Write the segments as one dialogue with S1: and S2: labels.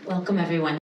S1: Welcome, everyone.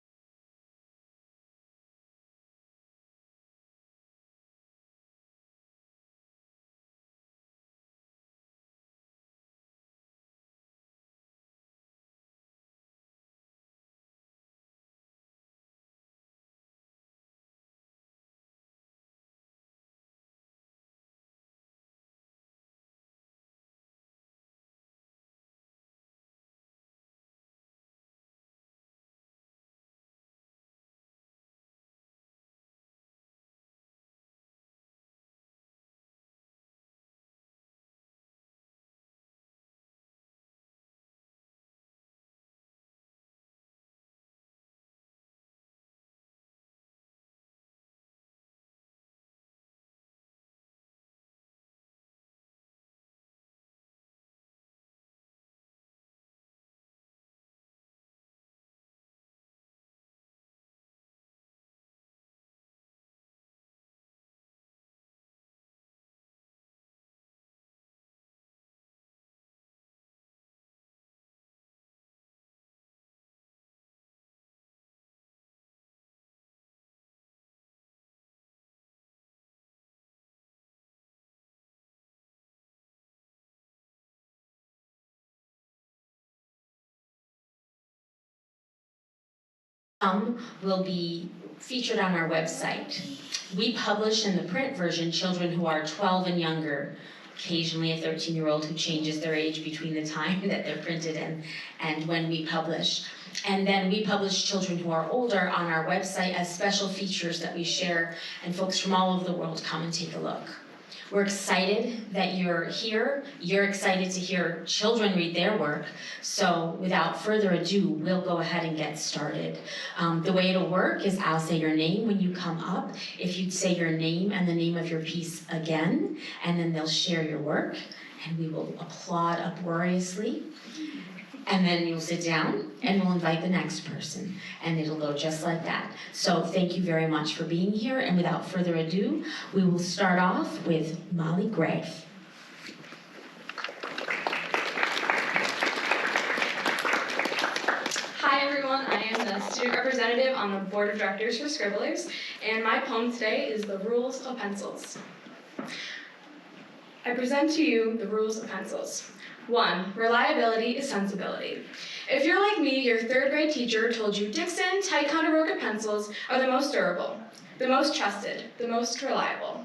S1: Will be featured on our website. We publish in the print version children who are 12 and younger, occasionally a 13-year-old who changes their age between the time that they're printed and when we publish. And then we publish children who are older on our website as special features that we share, and folks from all over the world come and take a look. We're excited that you're here. You're excited to hear children read their work. So without further ado, we'll go ahead and get started. The way it'll work is I'll say your name when you come up. If you'd say your name and the name of your piece again, and then they'll share your work, and we will applaud uproariously. And then you'll sit down, and we'll invite the next person, and it'll go just like that. So thank you very much for being here, and without further ado, we will start off with Lou Graiff.
S2: Hi everyone, I am the student representative on the board of directors for Skribblers, and my poem today is The Rules of Pencils. I present to you the rules of pencils. 1. Reliability is sensibility. If you're like me, your third grade teacher told you Dixon Ticonderoga pencils are the most durable, the most trusted, the most reliable.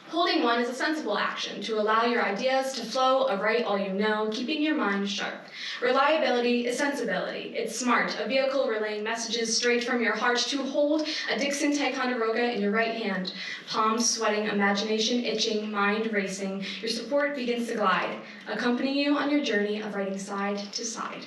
S2: Holding one is a sensible action to allow your ideas to flow, write all you know, keeping your mind sharp. Reliability is sensibility. It's smart, a vehicle relaying messages straight from your heart to hold a Dixon Ticonderoga in your right hand. Palms sweating, imagination itching, mind racing. Your support begins to glide, accompanying you on your journey of writing side to side.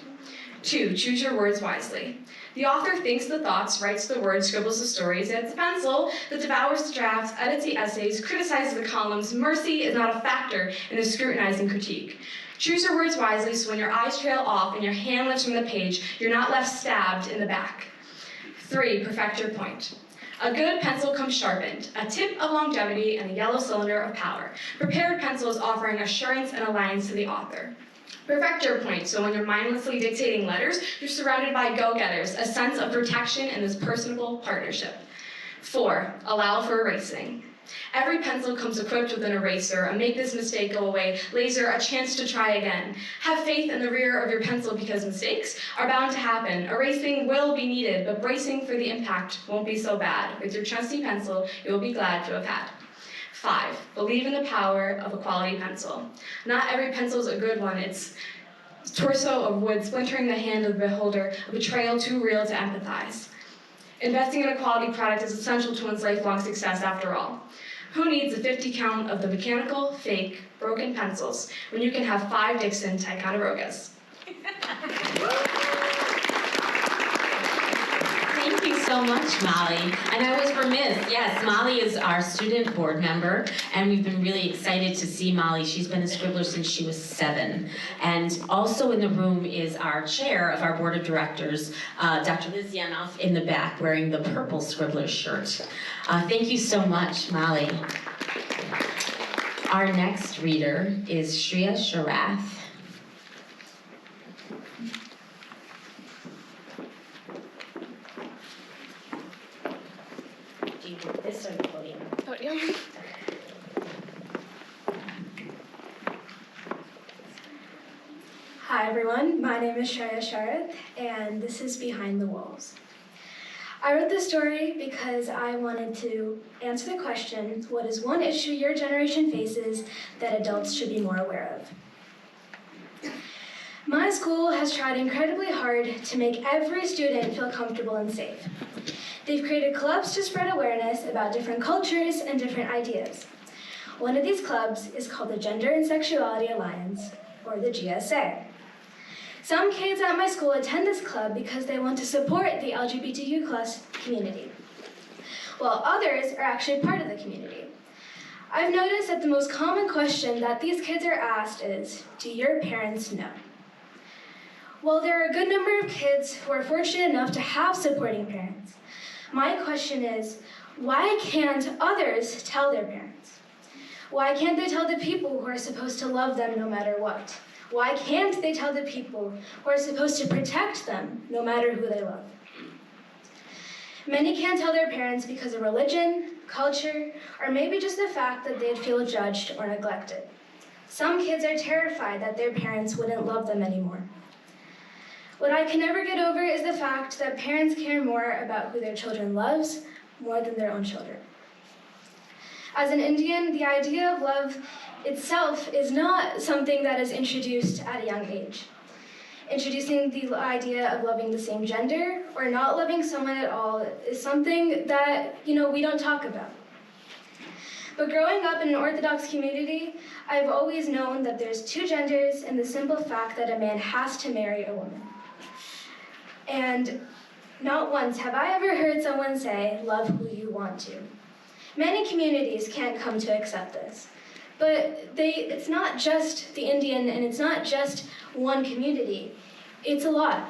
S2: 2. Choose your words wisely. The author thinks the thoughts, writes the words, scribbles the stories, and it's a pencil that devours the drafts, edits the essays, criticizes the columns. Mercy is not a factor in the scrutinizing critique. Choose your words wisely so when your eyes trail off and your hand lifts from the page, you're not left stabbed in the back. 3. Perfect your point. A good pencil comes sharpened, a tip of longevity and a yellow cylinder of power. Prepared pencils offering assurance and alliance to the author. Perfect your point, so when you're mindlessly dictating letters, you're surrounded by go-getters, a sense of protection in this personable partnership. 4. Allow for erasing. Every pencil comes equipped with an eraser, a make this mistake go away laser, a chance to try again. Have faith in the rear of your pencil because mistakes are bound to happen. Erasing will be needed, but bracing for the impact won't be so bad. With your trusty pencil, you'll be glad to have had. 5. Believe in the power of a quality pencil. Not every pencil is a good one. It's torso of wood splintering the hand of the beholder, a betrayal too real to empathize. Investing in a quality product is essential to one's lifelong success after all. Who needs a 50 count of the mechanical, fake, broken pencils when you can have 5 Dixon Ticonderogas?
S1: Thank you so much, Molly. And I was remiss. Yes, Molly is our student board member, and we've been really excited to see Molly. She's been a Skribbler since she was 7. And also in the room is our chair of our board of directors, Dr. Liz Yanoff, in the back, wearing the purple Skribbler shirt. Thank you so much, Molly. Our next reader is Shreya Sharath. Do you want this or the podium?
S2: Podium.
S3: Hi everyone, my name is Shreya Sharith, and this is Behind the Walls. I wrote this story because I wanted to answer the question, what is one issue your generation faces that adults should be more aware of? My school has tried incredibly hard to make every student feel comfortable and safe. They've created clubs to spread awareness about different cultures and different ideas. One of these clubs is called the Gender and Sexuality Alliance, or the GSA. Some kids at my school attend this club because they want to support the LGBTQ+ community, while others are actually part of the community. I've noticed that the most common question that these kids are asked is, do your parents know? While there are a good number of kids who are fortunate enough to have supporting parents, my question is, why can't others tell their parents? Why can't they tell the people who are supposed to love them no matter what? Why can't they tell the people who are supposed to protect them no matter who they love? Many can't tell their parents because of religion, culture, or maybe just the fact that they'd feel judged or neglected. Some kids are terrified that their parents wouldn't love them anymore. What I can never get over is the fact that parents care more about who their children loves more than their own children. As an Indian, the idea of love itself is not something that is introduced at a young age. Introducing the idea of loving the same gender or not loving someone at all is something that, we don't talk about. But growing up in an Orthodox community, I've always known that there's two genders and the simple fact that a man has to marry a woman. And not once have I ever heard someone say, love who you want to. Many communities can't come to accept this. But it's not just the Indian and it's not just one community. It's a lot.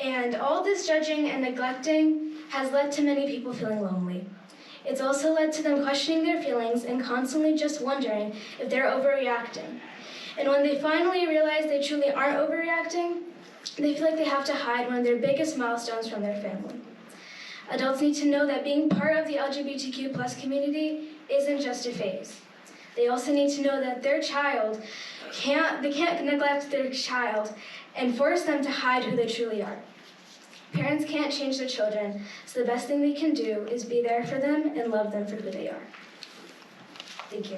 S3: And all this judging and neglecting has led to many people feeling lonely. It's also led to them questioning their feelings and constantly just wondering if they're overreacting. And when they finally realize they truly aren't overreacting, they feel like they have to hide one of their biggest milestones from their family. Adults need to know that being part of the LGBTQ+ community isn't just a phase. They also need to know that their child can't neglect their child and force them to hide who they truly are. Parents can't change their children, so the best thing they can do is be there for them and love them for who they are. Thank you.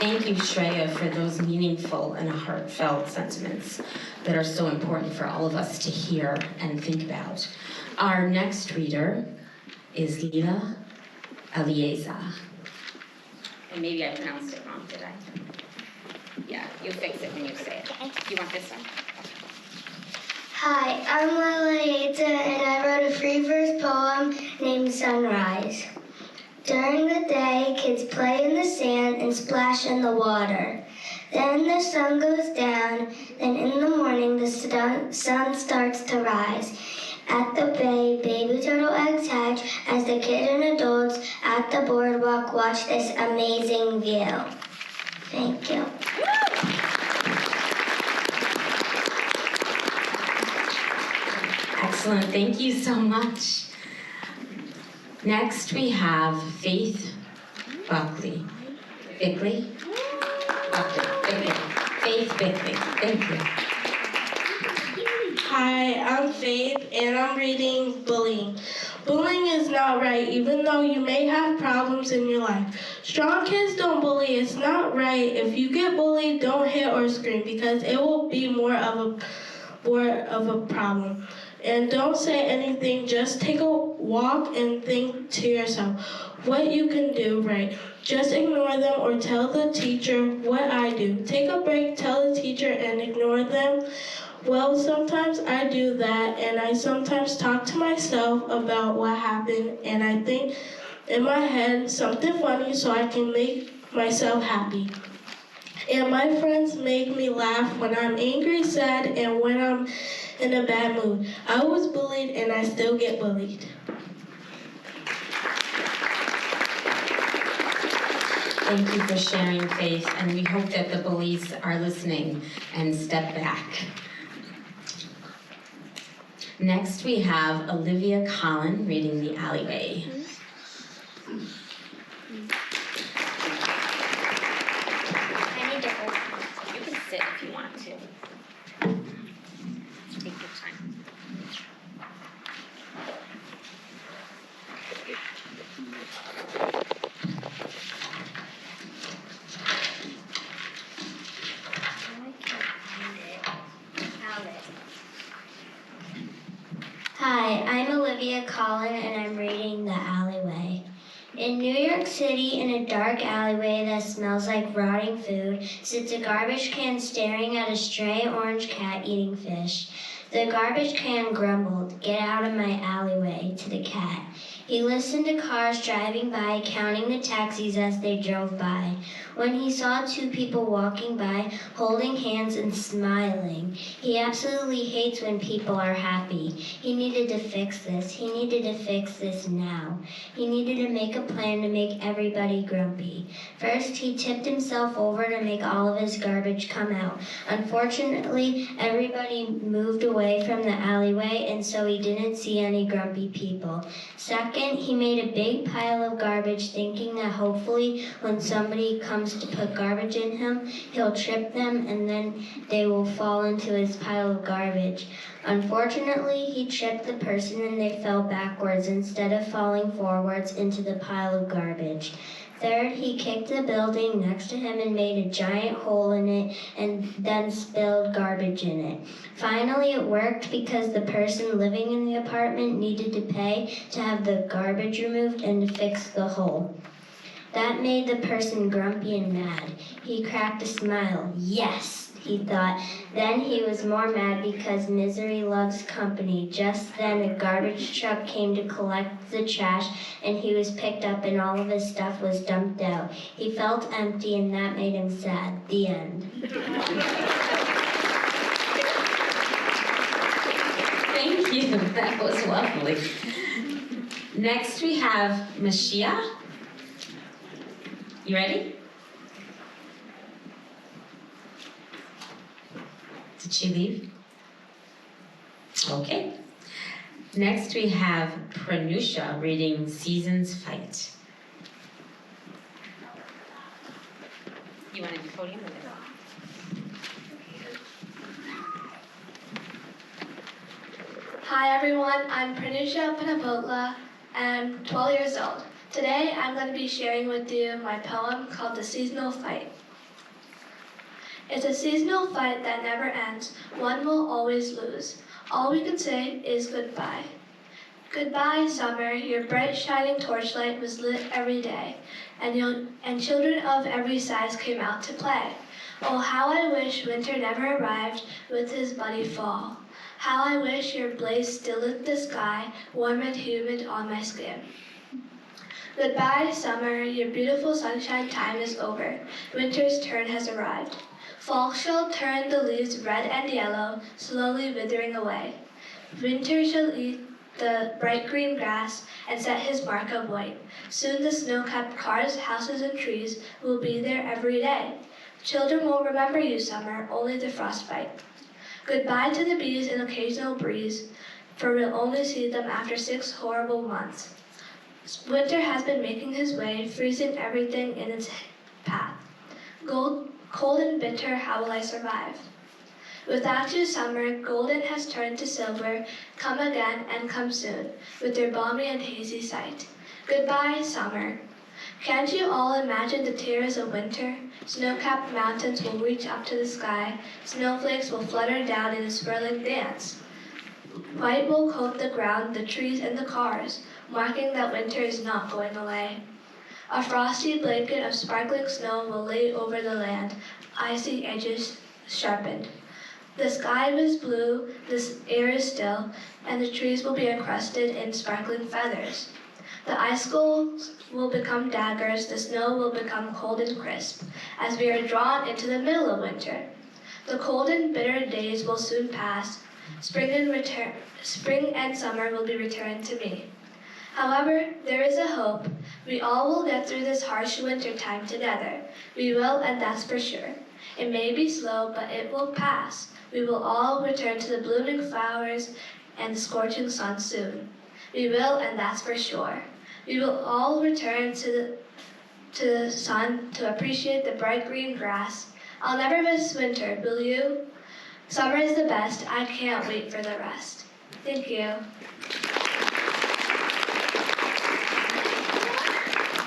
S1: Thank you, Shreya, for those meaningful and heartfelt sentiments that are so important for all of us to hear and think about. Our next reader is Lila Alieza. And maybe I pronounced it wrong, did I? Yeah, you'll fix it when you say it. You want this one?
S4: Hi, I'm Lila Alieza, and I wrote a free verse poem named Sunrise. During the day, kids play in the sand and splash in the water. Then the sun goes down, and in the morning the sun starts to rise. At the bay, baby turtle eggs hatch as the kids and adults at the boardwalk watch this amazing view. Thank you.
S1: Excellent, thank you so much. Next we have Faith Buckley. Bickley? Faith Bickley, thank you.
S5: Hi, I'm Faith, and I'm reading Bullying. Bullying is not right, even though you may have problems in your life. Strong kids don't bully. It's not right. If you get bullied, don't hit or scream, because it will be more of a problem. And don't say anything. Just take a walk and think to yourself what you can do right. Just ignore them or tell the teacher what I do. Take a break, tell the teacher, and ignore them. Well, sometimes I do that, and I sometimes talk to myself about what happened, and I think in my head something funny so I can make myself happy. And my friends make me laugh when I'm angry, sad, and when I'm in a bad mood. I was bullied, and I still get bullied.
S1: Thank you for sharing, Faith, and we hope that the bullies are listening and step back. Next, we have Olivia Collin reading The Alleyway. You can sit if you want to. Take your time.
S4: Hi, I'm Olivia Collin and I'm reading The Alleyway. In New York City, in a dark alleyway that smells like rotting food, sits a garbage can staring at a stray orange cat eating fish. The garbage can grumbled, "Get out of my alleyway," to the cat. He listened to cars driving by, counting the taxis as they drove by. When he saw two people walking by, holding hands and smiling. He absolutely hates when people are happy. He needed to fix this. He needed to fix this now. He needed to make a plan to make everybody grumpy. First, he tipped himself over to make all of his garbage come out. Unfortunately, everybody moved away from the alleyway, and so he didn't see any grumpy people. Second, he made a big pile of garbage, thinking that hopefully when somebody comes to put garbage in him, he'll trip them and then they will fall into his pile of garbage. Unfortunately, he tripped the person and they fell backwards instead of falling forwards into the pile of garbage. Third, he kicked the building next to him and made a giant hole in it and then spilled garbage in it. Finally, it worked because the person living in the apartment needed to pay to have the garbage removed and to fix the hole. That made the person grumpy and mad. He cracked a smile. Yes, he thought. Then he was more mad because misery loves company. Just then a garbage truck came to collect the trash and he was picked up and all of his stuff was dumped out. He felt empty and that made him sad. The end.
S1: Thank you, that was lovely. Next we have Mashia. You ready? Did she leave? Okay. Next we have Pranusha reading Seasons Fight. You want to do podium or no?
S6: Hi everyone, I'm Pranusha Panapotla and I'm 12 years old. Today I'm going to be sharing with you my poem called The Seasonal Fight. It's a seasonal fight that never ends. One will always lose. All we can say is goodbye. Goodbye, summer. Your bright shining torchlight was lit every day, and children of every size came out to play. Oh, how I wish winter never arrived with his bloody fall. How I wish your blaze still lit the sky, warm and humid on my skin. Goodbye, summer. Your beautiful sunshine time is over. Winter's turn has arrived. Fall shall turn the leaves red and yellow, slowly withering away. Winter shall eat the bright green grass and set his mark of white. Soon the snow-capped cars, houses, and trees will be there every day. Children won't remember you, summer, only the frostbite. Goodbye to the bees and occasional breeze, for we'll only see them after 6 horrible months. Winter has been making his way, freezing everything in its path. Cold and bitter, how will I survive? Without you, summer, golden has turned to silver. Come again and come soon, with your balmy and hazy sight. Goodbye, summer. Can't you all imagine the tears of winter? Snow-capped mountains will reach up to the sky. Snowflakes will flutter down in a swirling dance. White will coat the ground, the trees, and the cars, marking that winter is not going away. A frosty blanket of sparkling snow will lay over the land, icy edges sharpened. The sky is blue, the air is still, and the trees will be encrusted in sparkling feathers. The icicles will become daggers, the snow will become cold and crisp, as we are drawn into the middle of winter. The cold and bitter days will soon pass. Spring and summer will be returned to me. However, there is a hope. We all will get through this harsh winter time together. We will, and that's for sure. It may be slow, but it will pass. We will all return to the blooming flowers and the scorching sun soon. We will, and that's for sure. We will all return to the sun to appreciate the bright green grass. I'll never miss winter, will you? Summer is the best. I can't wait for the rest. Thank you.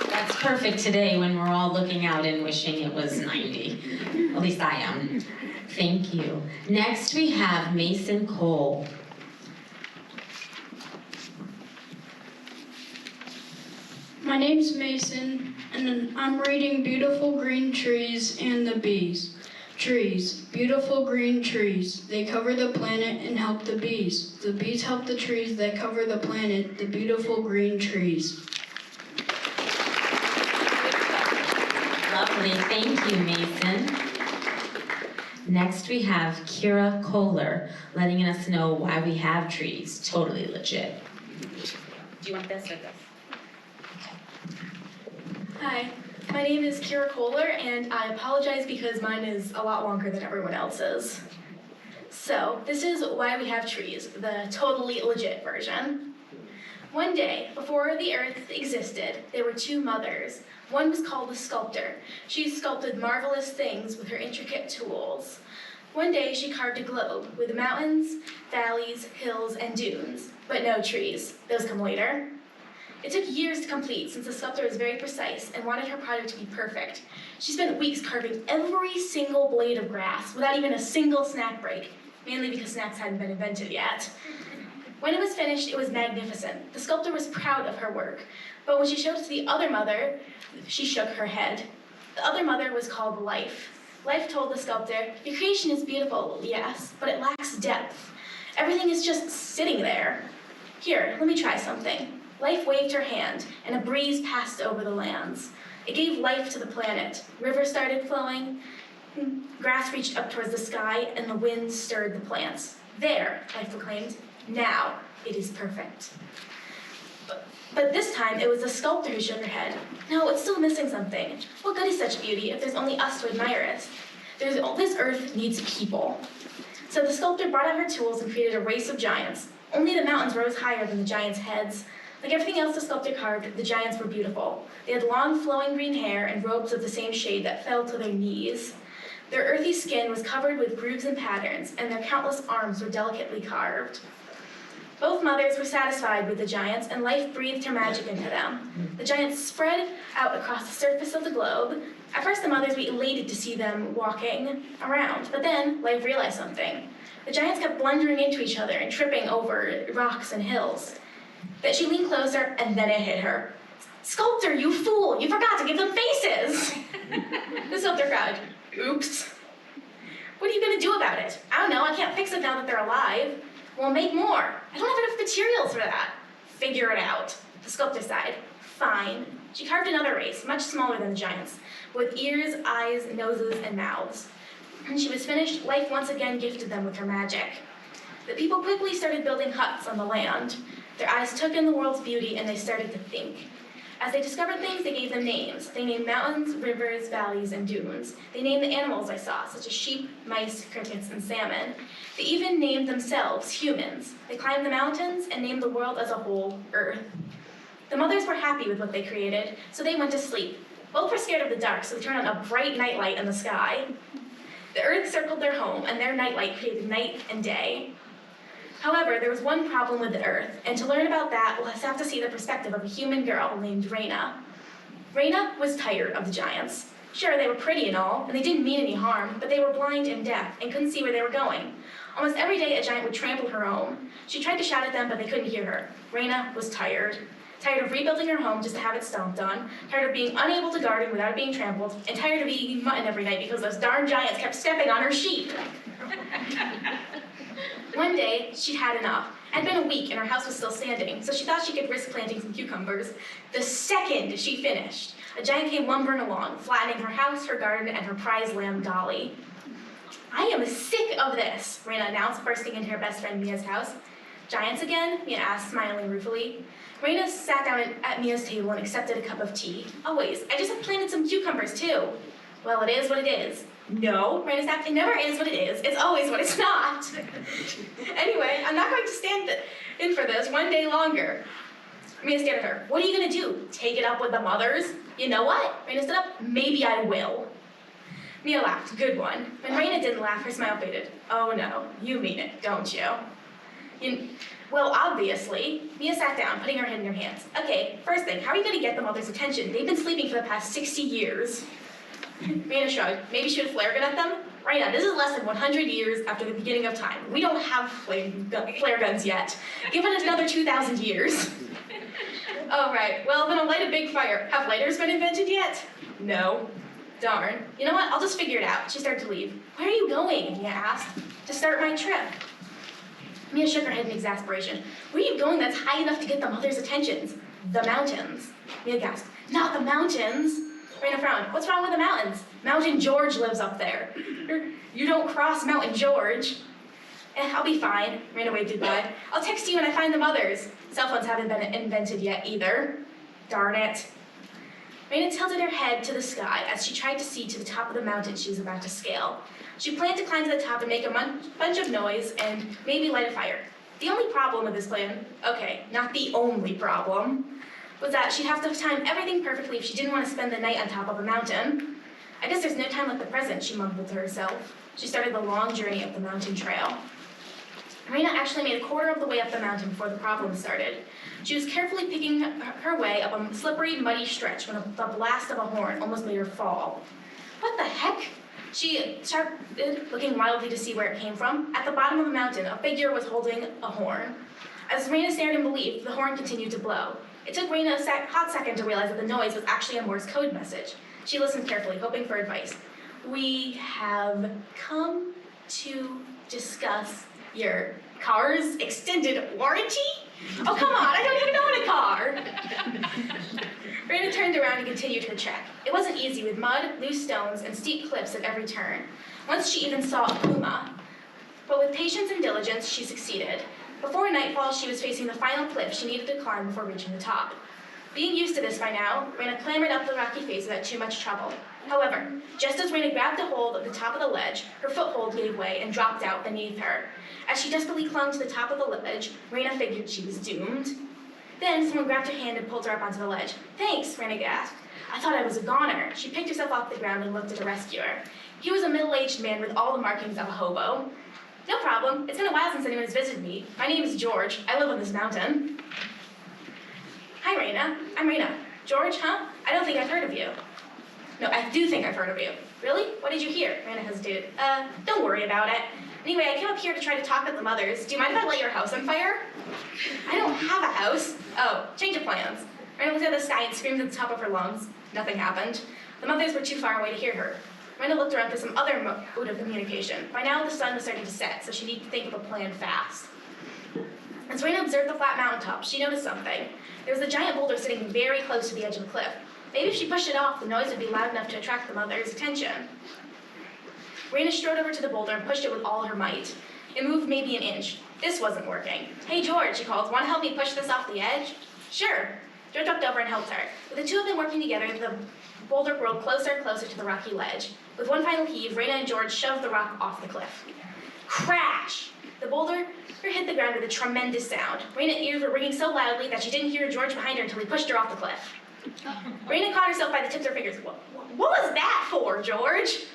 S1: That's perfect today when we're all looking out and wishing it was 90. At least I am. Thank you. Next we have Mason Cole.
S7: My name's Mason, and I'm reading Beautiful Green Trees and the Bees. Trees, beautiful green trees. They cover the planet and help the bees. The bees help the trees that cover the planet, the beautiful green trees.
S1: Lovely, thank you, Mason. Next we have Kira Kohler, letting us know why we have trees. Totally legit. Do you want this or this?
S8: Hi, my name is Kira Kohler, and I apologize because mine is a lot longer than everyone else's. So, this is why we have trees, the totally legit version. One day, before the earth existed, there were two mothers. One was called the sculptor. She sculpted marvelous things with her intricate tools. One day, she carved a globe with mountains, valleys, hills, and dunes, but no trees. Those come later. It took years to complete since the sculptor was very precise and wanted her project to be perfect. She spent weeks carving every single blade of grass without even a single snack break, mainly because snacks hadn't been invented yet. When it was finished, it was magnificent. The sculptor was proud of her work, but when she showed it to the other mother, she shook her head. The other mother was called Life. Life told the sculptor, "Your creation is beautiful, yes, but it lacks depth. Everything is just sitting there. Here, let me try something." Life waved her hand, and a breeze passed over the lands. It gave life to the planet. Rivers started flowing, grass reached up towards the sky, and the wind stirred the plants. "There," Life proclaimed, "now it is perfect." But this time, it was the sculptor who shook her head. "No, it's still missing something. What good is such beauty if there's only us to admire it? This earth needs people." So the sculptor brought out her tools and created a race of giants. Only the mountains rose higher than the giants' heads. Like everything else the sculptor carved, the giants were beautiful. They had long, flowing green hair and robes of the same shade that fell to their knees. Their earthy skin was covered with grooves and patterns, and their countless arms were delicately carved. Both mothers were satisfied with the giants, and Life breathed her magic into them. The giants spread out across the surface of the globe. At first, the mothers were elated to see them walking around, but then Life realized something. The giants kept blundering into each other and tripping over rocks and hills. That she leaned closer, and then it hit her. "Sculptor, you fool! You forgot to give them faces!" The sculptor cried, "Oops. What are you gonna do about it?" "I don't know, I can't fix it now that they're alive." "Well, make more." "I don't have enough materials for that." "Figure it out." The sculptor sighed. "Fine." She carved another race, much smaller than the giants, with ears, eyes, noses, and mouths. When she was finished, Life once again gifted them with her magic. The people quickly started building huts on the land. Their eyes took in the world's beauty, and they started to think. As they discovered things, they gave them names. They named mountains, rivers, valleys, and dunes. They named the animals I saw, such as sheep, mice, crickets, and salmon. They even named themselves humans. They climbed the mountains and named the world as a whole, Earth. The mothers were happy with what they created, so they went to sleep. Both were scared of the dark, so they turned on a bright nightlight in the sky. The Earth circled their home, and their nightlight created night and day. However, there was one problem with the Earth, and to learn about that, we'll have to see the perspective of a human girl named Raina. Raina was tired of the giants. Sure, they were pretty and all, and they didn't mean any harm, but they were blind and deaf and couldn't see where they were going. Almost every day, a giant would trample her home. She tried to shout at them, but they couldn't hear her. Raina was tired. Tired of rebuilding her home just to have it stomped on, tired of being unable to garden without being trampled, and tired of eating mutton every night because those darn giants kept stepping on her sheep. One day, she'd had enough. It had been a week and her house was still standing, so she thought she could risk planting some cucumbers. The second she finished, a giant came lumbering along, flattening her house, her garden, and her prize lamb, Dolly. "I am sick of this," Raina announced, bursting into her best friend Mia's house. "Giants again?" Mia asked, smiling ruefully. Raina sat down at Mia's table and accepted a cup of tea. "Always. I just have planted some cucumbers, too." "Well, it is what it is." "No," Raina snapped, "it never is what it is. It's always what it's not." "Anyway, I'm not going to stand in for this one day longer. Mia stared at her. What are you gonna do? Take it up with the mothers? You know what? Raina stood up. Maybe I will. Mia laughed. Good one. When Raina didn't laugh, her smile faded. Oh no, you mean it, don't you? Well, obviously. Mia sat down, putting her head in her hands. Okay, first thing, how are you gonna get the mother's attention? They've been sleeping for the past 60 years. Raina shrugged. Maybe shoot a flare gun at them? Raina, this is less than 100 years after the beginning of time. We don't have flare guns yet. Give it another 2,000 years. Oh, right. Well, then I'll light a big fire. Have lighters been invented yet? No. Darn. You know what? I'll just figure it out. She started to leave. Where are you going? Mia asked. To start my trip. Mia shook her head in exasperation. Where are you going that's high enough to get the mother's attentions? The mountains. Mia gasped. Not the mountains. Raina frowned. What's wrong with the mountains? Mountain George lives up there. You don't cross Mountain George. I'll be fine. Raina waved goodbye. I'll text you when I find the mothers. Cell phones haven't been invented yet either. Darn it. Raina tilted her head to the sky as she tried to see to the top of the mountain she was about to scale. She planned to climb to the top and make a bunch of noise and maybe light a fire. The only problem with this plan, okay, not the only problem, was that she'd have to time everything perfectly if she didn't want to spend the night on top of a mountain. I guess there's no time like the present, she mumbled to herself. She started the long journey up the mountain trail. Raina actually made a quarter of the way up the mountain before the problem started. She was carefully picking her way up a slippery, muddy stretch when the blast of a horn almost made her fall. What the heck? She started looking wildly to see where it came from. At the bottom of the mountain, a figure was holding a horn. As Raina stared in belief, the horn continued to blow. It took Raina a hot second to realize that the noise was actually a Morse code message. She listened carefully, hoping for advice. We have come to discuss your car's extended warranty? Oh, come on, I don't even own a car. Raina turned around and continued her trek. It wasn't easy with mud, loose stones, and steep cliffs at every turn. Once she even saw a puma. But with patience and diligence, she succeeded. Before nightfall, she was facing the final cliff she needed to climb before reaching the top. Being used to this by now, Raina clambered up the rocky face without too much trouble. However, just as Raina grabbed a hold of the top of the ledge, her foothold gave way and dropped out beneath her. As she desperately clung to the top of the ledge, Raina figured she was doomed. Then someone grabbed her hand and pulled her up onto the ledge. Thanks, Raina gasped. I thought I was a goner. She picked herself off the ground and looked at the rescuer. He was a middle-aged man with all the markings of a hobo. No problem. It's been a while since anyone has visited me. My name is George. I live on this mountain. Hi, Raina. I'm Raina. George, huh? I don't think I've heard of you. No, I do think I've heard of you. Really? What did you hear? Raina hesitated. Don't worry about it. Anyway, I came up here to try to talk with the mothers. Do you mind if I light your house on fire? I don't have a house. Oh, change of plans. Raina looked at the sky and screamed at the top of her lungs. Nothing happened. The mothers were too far away to hear her. Raina looked around for some other mode of communication. By now, the sun was starting to set, so she needed to think of a plan fast. As Raina observed the flat mountaintop, she noticed something. There was a giant boulder sitting very close to the edge of the cliff. Maybe if she pushed it off, the noise would be loud enough to attract the mother's attention. Raina strode over to the boulder and pushed it with all her might. It moved maybe an inch. This wasn't working. Hey, George, she called. Want to help me push this off the edge? Sure. George walked over and helped her. With the two of them working together, the boulder rolled closer and closer to the rocky ledge. With one final heave, Raina and George shoved the rock off the cliff. Crash! The boulder hit the ground with a tremendous sound. Raina's ears were ringing so loudly that she didn't hear George behind her until he pushed her off the cliff. Raina caught herself by the tips of her fingers. What was that for, George?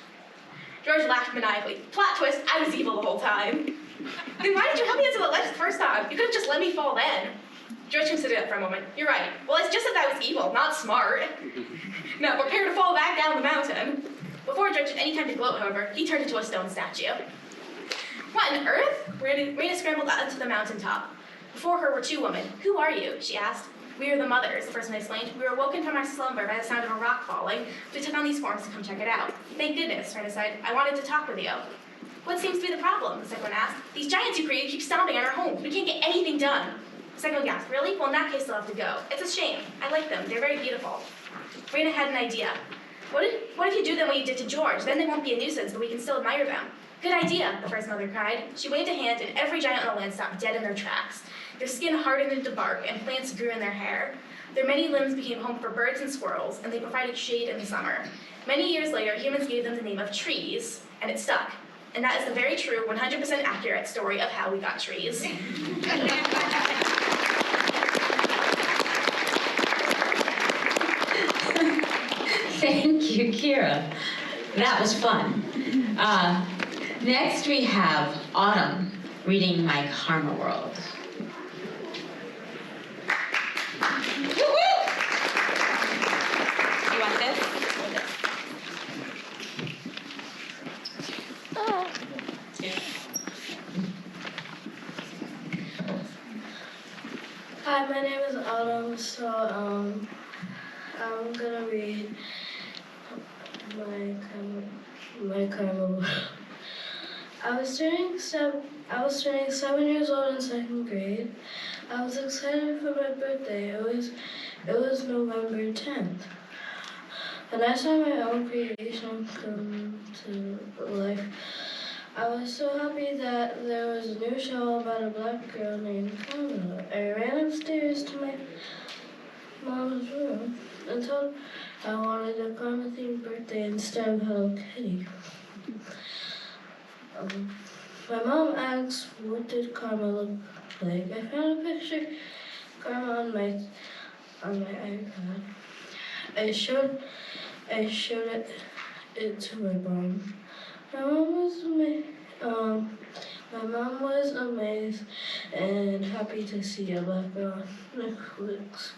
S8: George laughed maniacally. Plot twist, I was evil the whole time. Then why did you help me into the ledge the first time? You could have just let me fall then. George considered it for a moment. You're right. Well, it's just that I was evil, not smart. Now, prepare to fall back down the mountain. Before George had any time to gloat, however, he turned into a stone statue. What on earth? Raina scrambled out to the mountaintop. Before her were two women. Who are you? She asked. We are the mothers, the first one explained. We were woken from our slumber by the sound of a rock falling. We took on these forms to come check it out. Thank goodness, Raina said. I wanted to talk with you. What seems to be the problem? The second one asked. These giants you created keep stomping at our homes. We can't get anything done. The second one gasped. Really? Well, in that case, they'll have to go. It's a shame. I like them. They're very beautiful. Raina had an idea. What if you do them what you did to George? Then they won't be a nuisance, but we can still admire them. Good idea, the first mother cried. She waved a hand, and every giant on the land stopped dead in their tracks. Their skin hardened into bark, and plants grew in their hair. Their many limbs became home for birds and squirrels, and they provided shade in the summer. Many years later, humans gave them the name of trees, and it stuck. And that is the very true, 100% accurate story of how we got trees.
S1: Thank you, Kira. That was fun. Next we have Autumn reading My Karma World.
S2: You want this?
S6: Hi, my name is Autumn, so I'm gonna read my karma. I was turning 7 years old in second grade. I was excited for my birthday. It was November 10th. And I saw my own creation come to life. I was so happy that there was a new show about a black girl named Kamala. I ran upstairs to my mom's room and told her I wanted a Karma-themed birthday instead of Hello Kitty. My mom asked, what did Karma look like? I found a picture of Karma on my iPad. I showed it to my mom. My mom was amazed and happy to see a black girl on Netflix.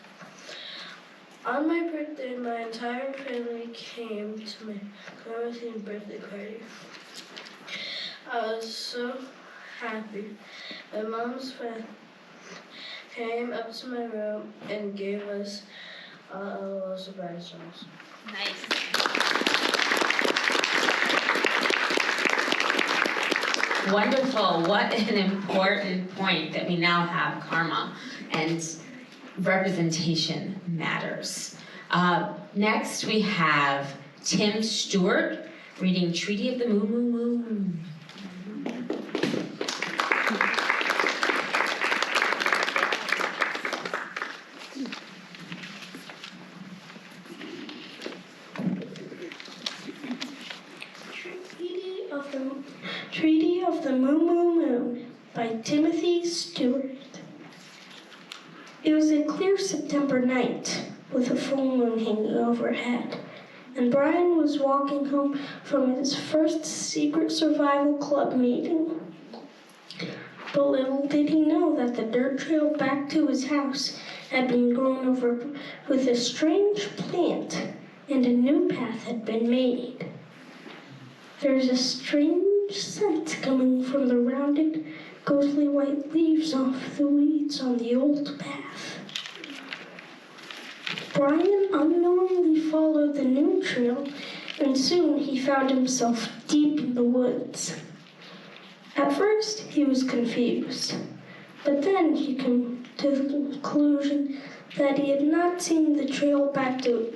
S6: On my birthday, my entire family came to my Karma-themed birthday party. I was so happy. My mom's friend came up to my room and gave us a little surprise songs.
S1: Nice. Wonderful. What an important point that we now have karma and representation matters. Next we have Tim Stewart reading Treaty of the Moo Moo Moo.
S9: Treaty of the Moo Moo Moo by Timothy Stewart. It was a clear September night with a full moon hanging overhead, and Brian was walking home from his first secret survival club meeting. But little did he know that the dirt trail back to his house had been grown over with a strange plant, and a new path had been made. There's a strange scent coming from the rounded, ghostly white leaves off the weeds on the old path. Brian unknowingly followed the new trail, and soon he found himself deep in the woods. At first, he was confused, but then he came to the conclusion that he had not seen the trail back to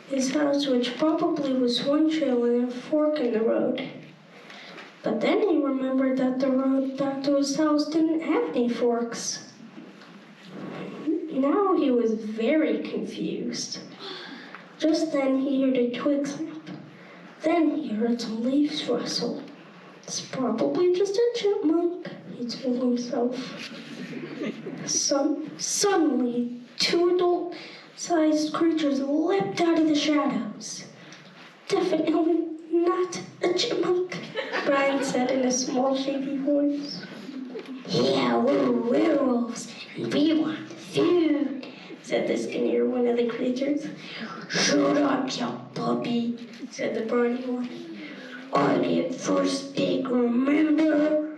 S9: his house, which probably was one trail and a fork in the road. But then he remembered that the road back to his house didn't have any forks. Now he was very confused. Just then he heard a twig snap. Then he heard some leaves rustle. It's probably just a chipmunk, he told himself. Suddenly, two adult-sized creatures leapt out of the shadows. Definitely not a chipmunk, Brian said in a small, shaky voice. Yeah, we're werewolves, and we want food, said the skinnier one of the creatures. Shut up, you puppy, said the brawny one. I get first pick, remember?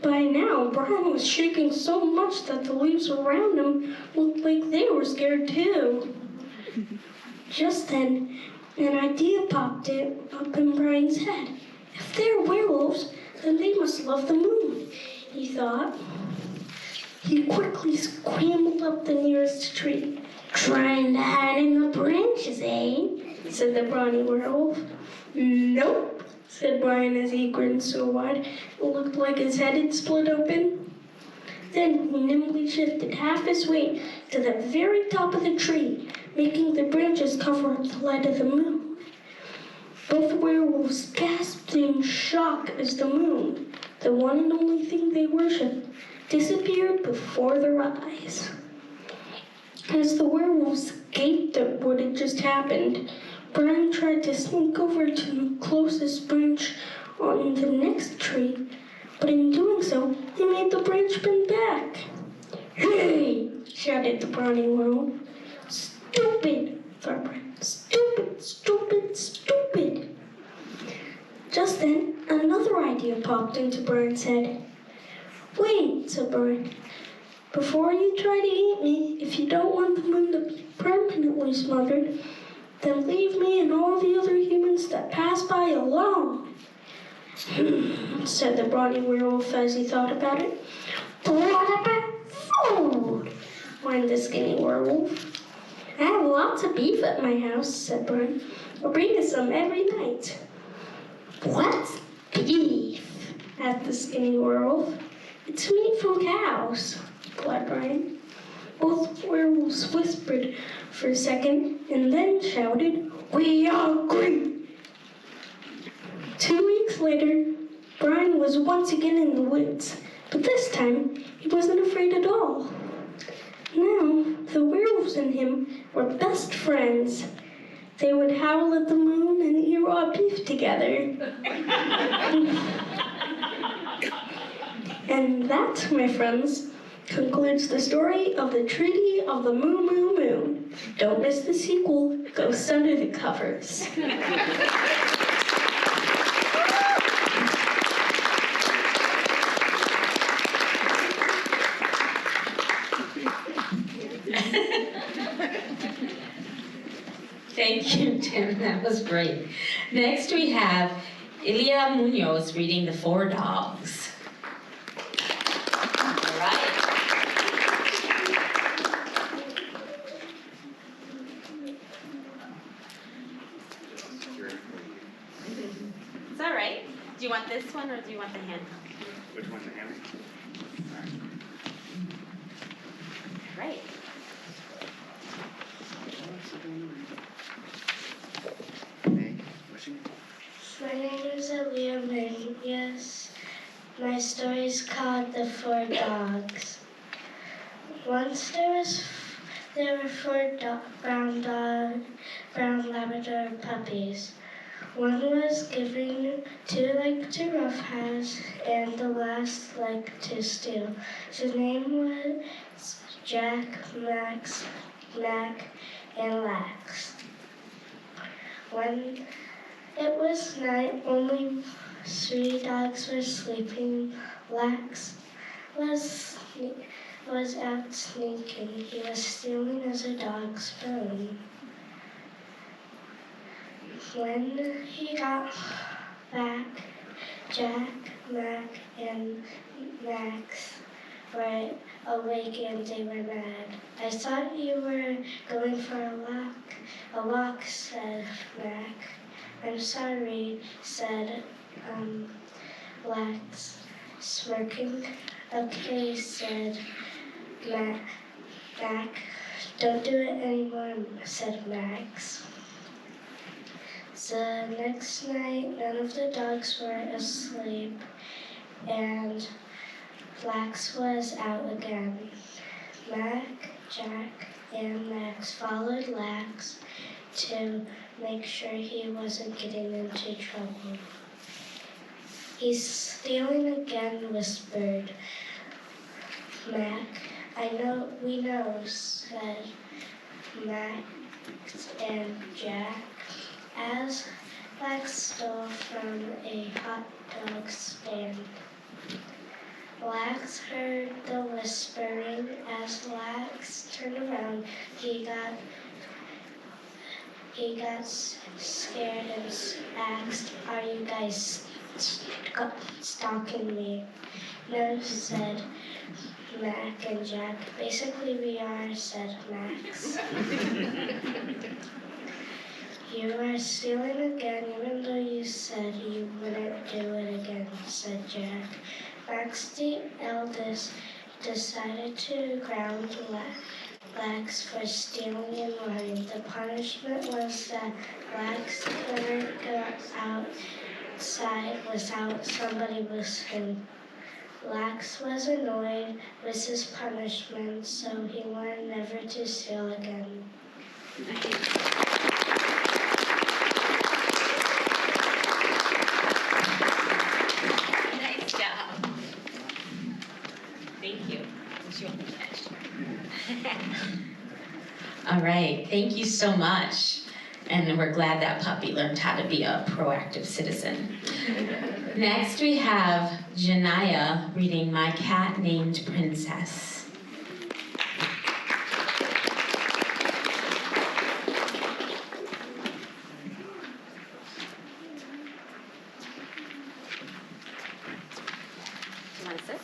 S9: By now, Brian was shaking so much that the leaves around him looked like they were scared too. Just then, an idea popped up in Brian's head. If they're werewolves, then they must love the moon, he thought. He quickly scrambled up the nearest tree. Trying to hide in the branches, eh? Said the brawny werewolf. Nope, said Brian as he grinned so wide it looked like his head had split open. Then he nimbly shifted half his weight to the very top of the tree, making the branches cover up the light of the moon. Both werewolves gasped in shock as the moon, the one and only thing they worshipped, disappeared before their eyes. As the werewolves gaped at what had just happened, Brian tried to sneak over to the closest branch on the next tree, but in doing so, he made the branch bend back. "Hey!" shouted the brownie werewolf. "Stupid!" thought Brian. "Stupid, stupid, stupid!" Just then, another idea popped into Brian's head. "Wait," said Brian. "Before you try to eat me, if you don't want the moon to be permanently smothered, then leave me and all the other humans that pass by alone." Said the brawny werewolf as he thought about it. "But what about food?" whined the skinny werewolf. "I have lots of beef at my house," said Brian. "I'll bring you some every night." "What's beef?" asked the skinny werewolf. "It's meat from cows," replied Brian. Both werewolves whispered for a second and then shouted, "We agree!" 2 weeks later, Brian was once again in the woods, but this time he wasn't afraid at all. Now, the werewolves and him were best friends. They would howl at the moon and eat raw beef together. And that, my friends, concludes the story of the Treaty of the Moo Moo Moon. Don't miss the sequel, Ghosts Under the Covers.
S1: Thank you, Tim. That was great. Next we have Ilia Munoz reading The Four Dogs. All right. It's all right. Do you want this one or do you want the hand?
S10: Which one's the hammer?
S1: All right.
S4: My name is Aaliyah Mendes. My story's called The Four Dogs. Once there were four brown Labrador puppies. One was given two like to roughhouse, and the last like to steal. His name was Jack, Max, Mac, and Lax. When it was night, only 3 dogs were sleeping. Lax was out sneaking. He was stealing as a dog's bone. When he got back, Jack, Mac, and Max were awake and they were mad. "I thought you were going for a walk, said Mac. "I'm sorry," said Lax, smirking. "Okay," said Mac. "Don't do it anymore," said Max. The next night, none of the dogs were asleep, and Lax was out again. Mac, Jack, and Max followed Lax to make sure he wasn't getting into trouble. "He's stealing again," whispered Mac. We know," said Max and Jack, as Lax stole from a hot dog stand. Lax heard the whispering. As Lax turned around, he got scared and asked, "Are you guys stalking me?" "No," said Mac and Jack. "Basically we are," said Max. "You are stealing again, even though you said you wouldn't do it again," said Jack. Max, the eldest, decided to ground blacks for stealing and running. The punishment was that blacks couldn't go outside without somebody with him. Blacks was annoyed with his punishment, so he learned never to steal again.
S1: Nice job. Thank you. All right, thank you so much. And we're glad that puppy learned how to be a proactive citizen. Next we have Janaya reading My Cat Named Princess. Do you want to sit?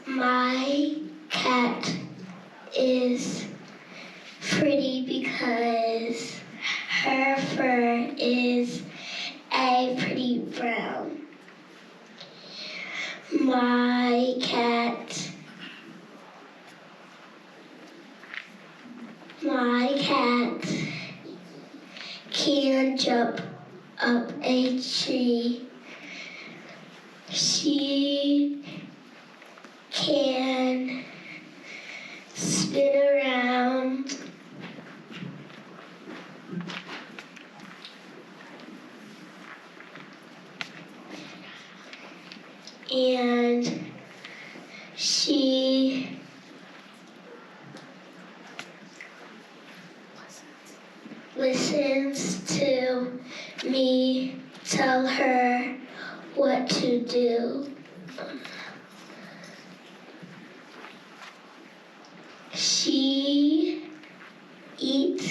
S4: My cat is pretty because her fur is a pretty brown. My cat can jump up a tree. She can spin around. And she listens to me tell her what to do. She eats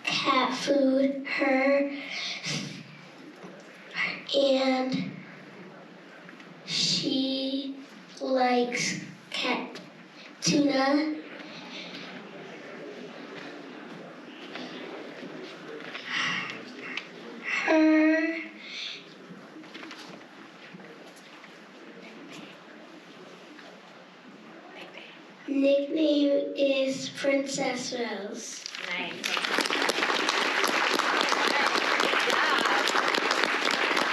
S4: cat food, and she likes cat tuna. Her nickname is Princess Rose.
S1: Nice.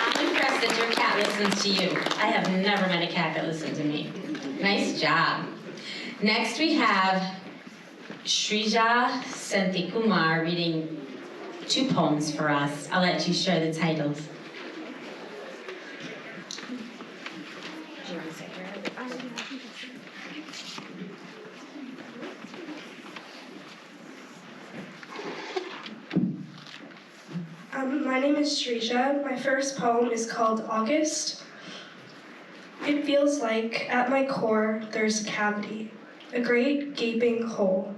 S1: I'm impressed that your cat listens to you. I have never met a cat that listens to me. Nice job. Next we have Shrija Santhikumar reading 2 poems for us. I'll let you share the titles.
S10: My name is Shrija. My first poem is called August. It feels like, at my core, there's a cavity, a great gaping hole.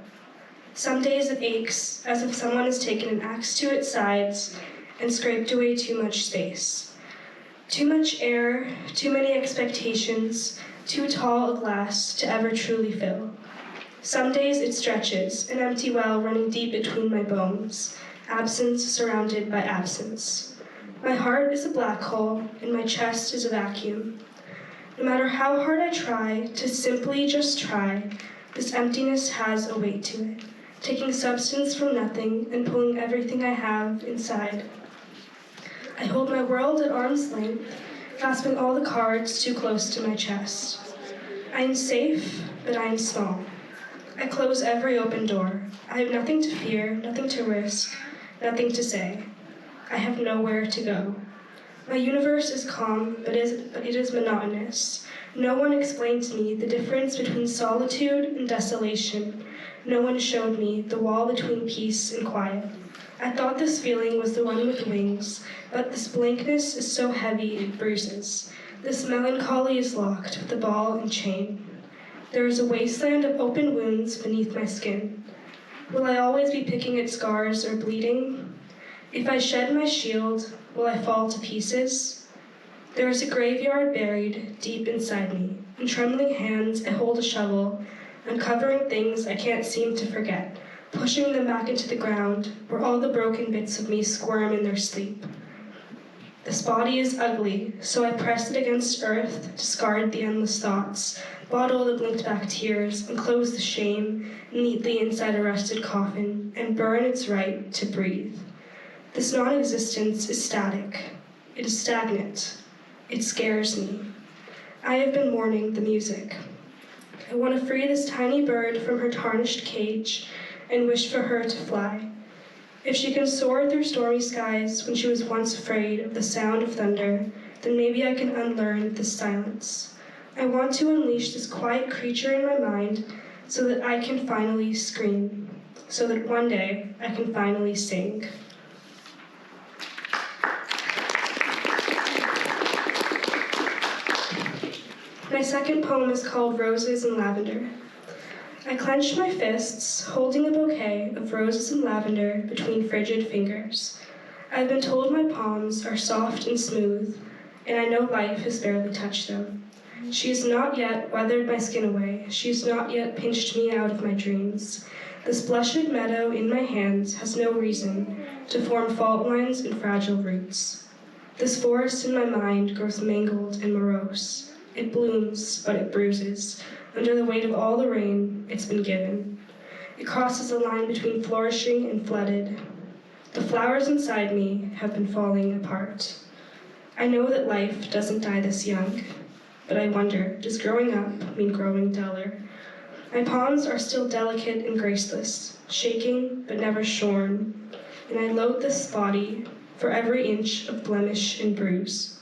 S10: Some days it aches, as if someone has taken an axe to its sides and scraped away too much space. Too much air, too many expectations, too tall a glass to ever truly fill. Some days it stretches, an empty well running deep between my bones, absence surrounded by absence. My heart is a black hole, and my chest is a vacuum. No matter how hard I try to simply just try, this emptiness has a weight to it, taking substance from nothing and pulling everything I have inside. I hold my world at arm's length, clasping all the cards too close to my chest. I am safe, but I am small. I close every open door. I have nothing to fear, nothing to risk, nothing to say. I have nowhere to go. My universe is calm, but it is monotonous. No one explained to me the difference between solitude and desolation. No one showed me the wall between peace and quiet. I thought this feeling was the one with wings, but this blankness is so heavy it bruises. This melancholy is locked with the ball and chain. There is a wasteland of open wounds beneath my skin. Will I always be picking at scars or bleeding? If I shed my shield, will I fall to pieces? There is a graveyard buried deep inside me. In trembling hands, I hold a shovel, uncovering things I can't seem to forget. pushing them back into the ground, where all the broken bits of me squirm in their sleep. This body is ugly, so I press it against earth, discard the endless thoughts, bottle the blinked-back tears, enclose the shame neatly inside a rusted coffin, and burn its right to breathe. This non-existence is static. It is stagnant. It scares me. I have been mourning the music. I want to free this tiny bird from her tarnished cage and wish for her to fly. If she can soar through stormy skies when she was once afraid of the sound of thunder, then maybe I can unlearn this silence. I want to unleash this quiet creature in my mind so that I can finally scream, so that one day I can finally sing. My second poem is called Roses and Lavender. I clench my fists, holding a bouquet of roses and lavender between frigid fingers. I've been told my palms are soft and smooth, and I know life has barely touched them. She has not yet weathered my skin away. She has not yet pinched me out of my dreams. This blushed meadow in my hands has no reason to form fault lines and fragile roots. This forest in my mind grows mangled and morose. It blooms, but it bruises. Under the weight of all the rain it's been given. It crosses a line between flourishing and flooded. The flowers inside me have been falling apart. I know that life doesn't die this young, but I wonder, does growing up mean growing duller? My palms are still delicate and graceless, shaking but never shorn, and I load this body for every inch of blemish and bruise.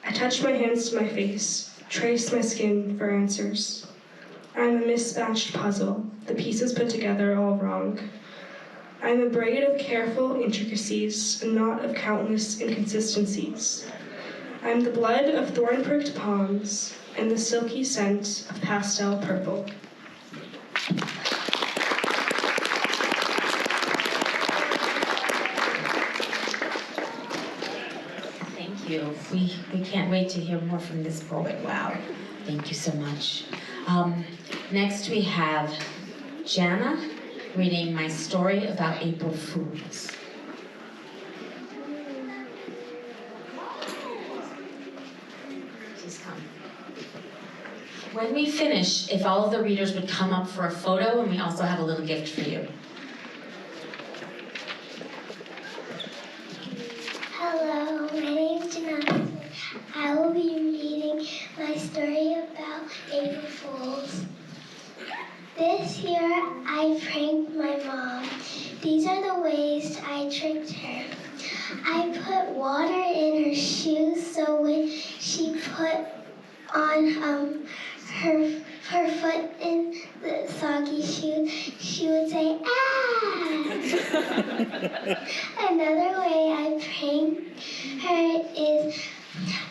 S10: I touch my hands to my face, trace my skin for answers. I'm a mismatched puzzle, the pieces put together all wrong. I'm a braid of careful intricacies, a knot of countless inconsistencies. I'm the blood of thorn-pricked palms and the silky scent of pastel purple.
S1: Thank you. We can't wait to hear more from this poet. Wow. Thank you so much. Next we have Jana reading my story about April Fools. Please come. When we finish, if all of the readers would come up for a photo, and we also have a little gift for you.
S4: Hello, my name's Janelle. I will be reading my story about April Fools. This year, I pranked my mom. These are the ways I tricked her. I put water in her shoes so when she put on her foot in the soggy shoes, she would say, ah! Another way I prank her is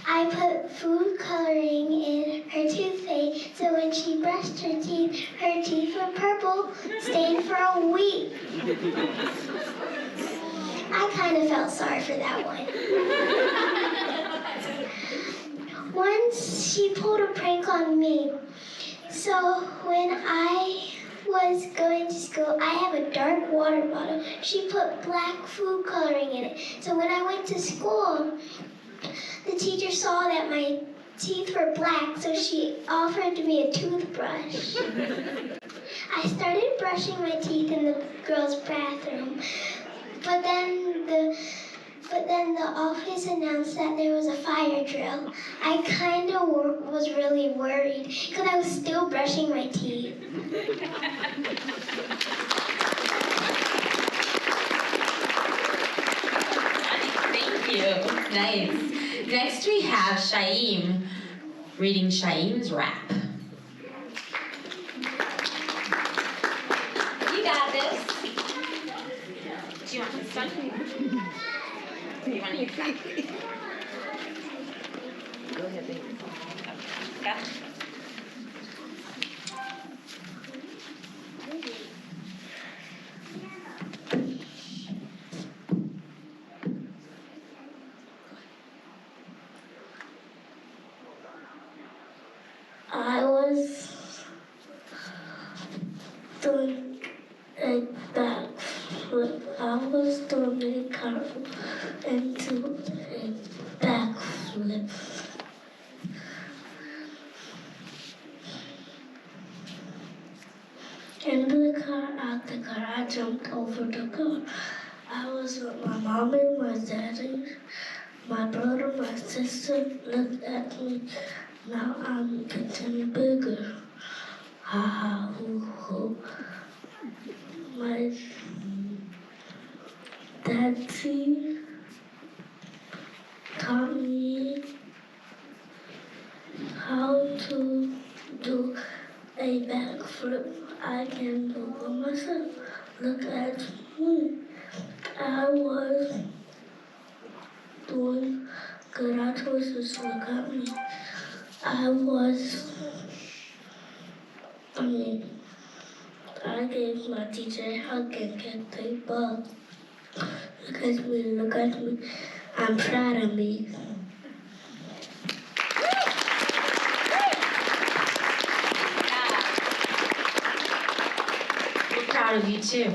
S4: I put food coloring in her toothpaste so when she brushed her teeth were purple, stained for a week. I kind of felt sorry for that one. Once she pulled a prank on me. So when I was going to school, I have a dark water bottle. She put black food coloring in it. So when I went to school, the teacher saw that my teeth were black, so she offered me a toothbrush. I started brushing my teeth in the girls' bathroom, but then the office announced that there was a fire drill. I kind of was really worried because I was still brushing my teeth.
S1: Thank you. Nice. Next we have Shaim reading Shaim's rap. You got this. Do you want this one? Do you want to use that? Go ahead, baby. Got it.
S4: I was doing
S9: a backflip. I was doing a cartwheel into a backflip. In the car, out the car, I jumped over the car. I was with my mom and my daddy, my brother, my sister. Looked at me. Now I'm getting bigger. Ha ha hoo hoo. My daddy taught me how to do a backflip. I can do it myself. Look at me. I was doing good at choices. Look at me. I gave my teacher a hug and kicked a ball. Look at me, look at me. I'm proud of me.
S1: We're proud of you too.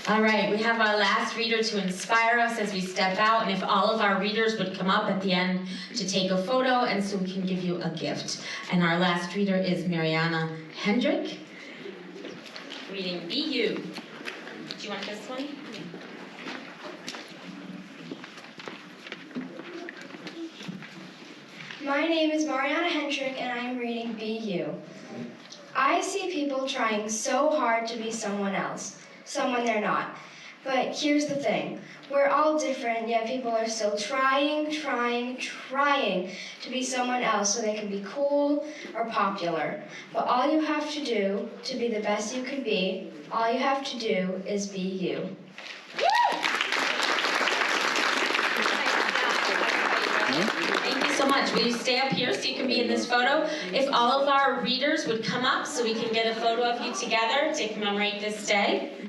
S1: All right, we have our last reader to inspire us as we step out, and if all of our readers would come up at the end to take a photo, and so we can give you a gift. And our last reader is Mariana Hendrick, reading Be You. Do you want this one?
S11: My name is Mariana Hendrick, and I am reading Be You. I see people trying so hard to be someone else, someone they're not. But here's the thing. We're all different, yet people are still trying to be someone else so they can be cool or popular. But all you have to do to be the best you can be, all you have to do is be you.
S1: Thank you so much. Will you stay up here so you can be in this photo? If all of our readers would come up so we can get a photo of you together to commemorate this day.